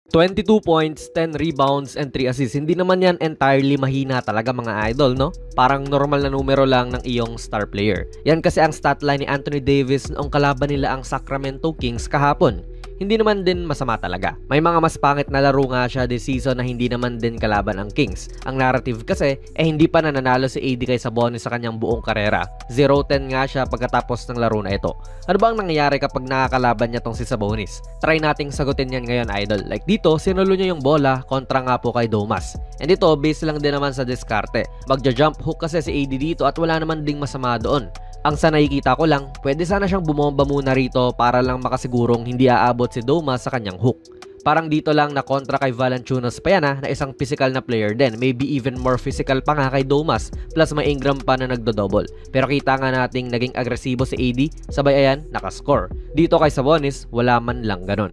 22 points, 10 rebounds, and 3 assists. Hindi naman yan entirely mahina talaga mga idol, no? Parang normal na numero lang ng iyong star player. Yan kasi ang stat line ni Anthony Davis noong kalaban nila ang Sacramento Kings kahapon. Hindi naman din masama talaga. May mga mas pangit na laro nga siya this season na hindi naman din kalaban ang Kings. Ang narrative kasi, hindi pa nananalo si AD kay Sabonis sa kanyang buong karera. 0-10 nga siya pagkatapos ng laro na ito. Ano ba ang nangyayari kapag nakakalaban niya tong si Sabonis? Try nating sagutin yan ngayon, idol. Like dito, sinulo niya yung bola kontra nga po kay Domas. And ito, base lang din naman sa diskarte. Magja-jump hook kasi si AD dito at wala naman ding masama doon. Ang sa nakikita ko lang, pwede sana siyang bumomba muna rito para lang makasigurong hindi aabot si Domas sa kanyang hook. Parang dito lang na kontra kay Valanciunas pa yan na isang physical na player din. Maybe even more physical pa nga kay Domas, plus may Ingram pa na nagdo-double. Pero kita nga nating naging agresibo si AD, sabay ayan, nakascore. Dito kay Sabonis, wala man lang ganon.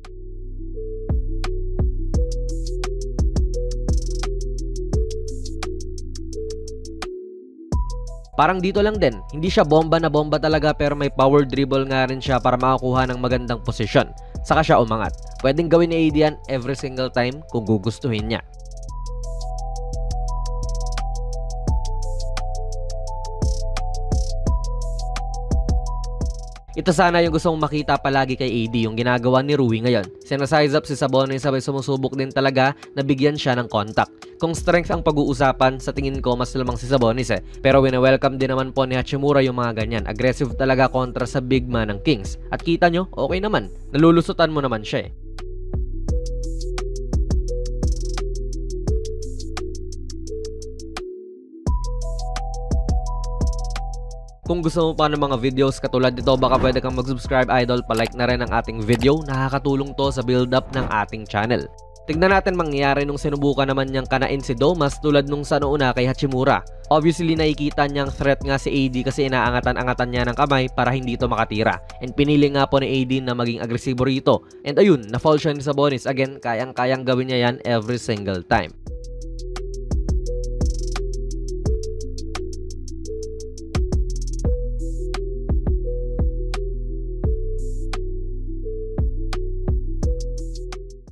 Parang dito lang din, hindi siya bomba na bomba talaga pero may power dribble nga rin siya para makakuha ng magandang posisyon. Saka siya umangat. Pwedeng gawin ni AD yan every single time kung gugustuhin niya. Ito sana yung gusto mong makita palagi kay AD, yung ginagawa ni Rui ngayon. Sinasize up si Sabonis sabay sumusubok din talaga na bigyan siya ng contact. Kung strength ang pag-uusapan, sa tingin ko mas lamang si Sabonis Pero wina-welcome din naman po ni Hachimura yung mga ganyan. Aggressive talaga kontra sa big man ng Kings. At kita nyo, okay naman. Nalulusutan mo naman siya Kung gusto mo pa ng mga videos katulad nito, baka pwede kang mag-subscribe, idol. Palike na rin ang ating video. Nakakatulong to sa build-up ng ating channel. Tignan natin mangyayari nung sinubukan naman niyang kanain si Domas tulad nung sa noona kay Hachimura. Obviously, nakikita niyang threat nga si AD kasi inaangatan-angatan niya ng kamay para hindi ito makatira. And pinili nga po ni AD na maging agresibo rito. And ayun, na-fall siya ni Sabonis. Again, kayang-kayang gawin niya yan every single time.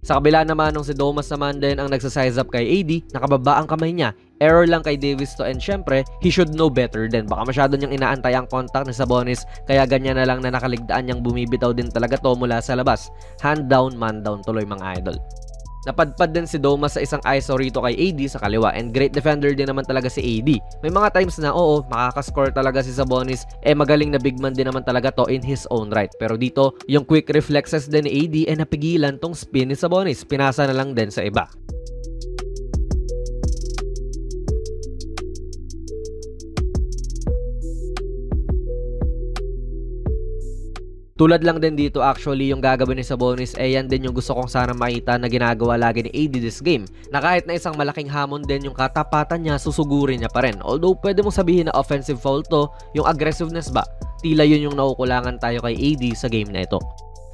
Sa kabila naman nung si Domas naman din ang nagsasize up kay AD, nakababa ang kamay niya. Error lang kay Davis to, and syempre, he should know better din. Baka masyado niyang inaantay ang contact ni Sabonis, kaya ganyan na lang na nakaligtaan niyang bumibitaw din talaga to mula sa labas. Hand down, man down tuloy mga idol. Napadpad din si Domas sa isang ISO rito kay AD sa kaliwa, and great defender din naman talaga si AD. May mga times na makakascore talaga si Sabonis, magaling na big man din naman talaga to in his own right. Pero dito, yung quick reflexes din ni AD napigilan tong spin ni Sabonis. Pinasa na lang din sa iba. Tulad lang din dito actually yung gagawin ni Sabonis, yan din yung gusto kong sana makita na ginagawa lagi ni AD this game. Na kahit na isang malaking hamon din yung katapatan niya, susugurin niya pa rin. Although pwede mong sabihin na offensive foul to, yung aggressiveness ba? Tila yun yung nakukulangan tayo kay AD sa game na ito.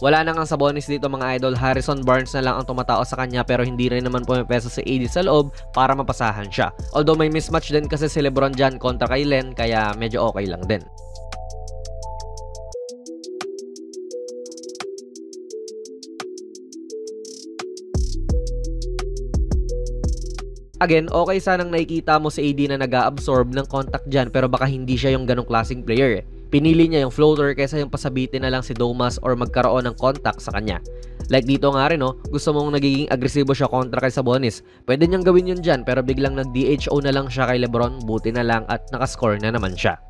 Wala na nga Sabonis dito mga idol. Harrison Barnes na lang ang tumatao sa kanya pero hindi rin naman pumipesa si AD sa loob para mapasahan siya. Although may mismatch din kasi si LeBron dyan kontra kay Len, kaya medyo okay lang din. Again, okay sanang nakikita mo si AD na nag-a-absorb ng contact dyan pero baka hindi siya yung ganong klaseng player Pinili niya yung floater kaysa yung pasabitin na lang si Domas or magkaroon ng contact sa kanya. Like dito nga rin gusto mong nagiging agresibo siya kontra kay Sabonis. Pwede niyang gawin yun dyan pero biglang nag-DHO na lang siya kay LeBron, buti na lang at nakascore na naman siya.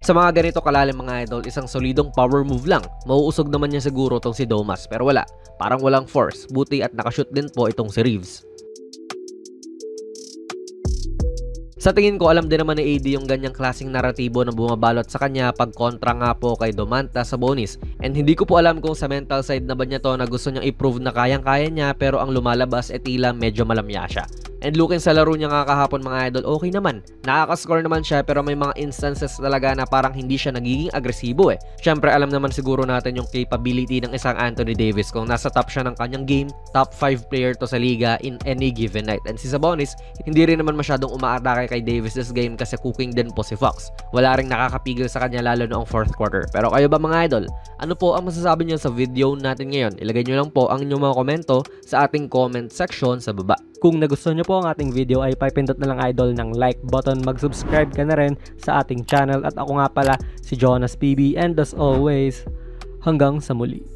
Sa mga ganito kalalim mga idol, isang solidong power move lang. Mauusog naman niya siguro tong si Domas pero wala. Parang walang force. Buti at nakashoot din po itong si Reeves. Sa tingin ko alam din naman ni AD yung ganyang klaseng naratibo na bumabalot sa kanya pag kontra nga po kay Domantas Sabonis. And hindi ko po alam kung sa mental side na ba niya to na gusto niyang i-prove na kayang-kaya niya pero ang lumalabas tila medyo malamya siya. And looking sa laro niya nga kahapon mga idol, okay naman. Nakaka-score naman siya pero may mga instances talaga na parang hindi siya nagiging agresibo eh. Syempre alam naman siguro natin yung capability ng isang Anthony Davis kung nasa top siya ng kanyang game, top 5 player to sa liga in any given night. And si Sabonis, hindi rin naman masyadong umaatake kay Davis this game kasi cooking din po si Fox. Wala ring nakakapigil sa kanya lalo noong 4th quarter. Pero kayo ba mga idol? Ano po ang masasabi niyo sa video natin ngayon? Ilagay niyo lang po ang inyong mga komento sa ating comment section sa baba. Kung nagustuhan nyo po ang ating video ay pipindot na lang idol ng like button, mag-subscribe ka na rin sa ating channel at ako nga pala si Jonas PB and as always, hanggang sa muli.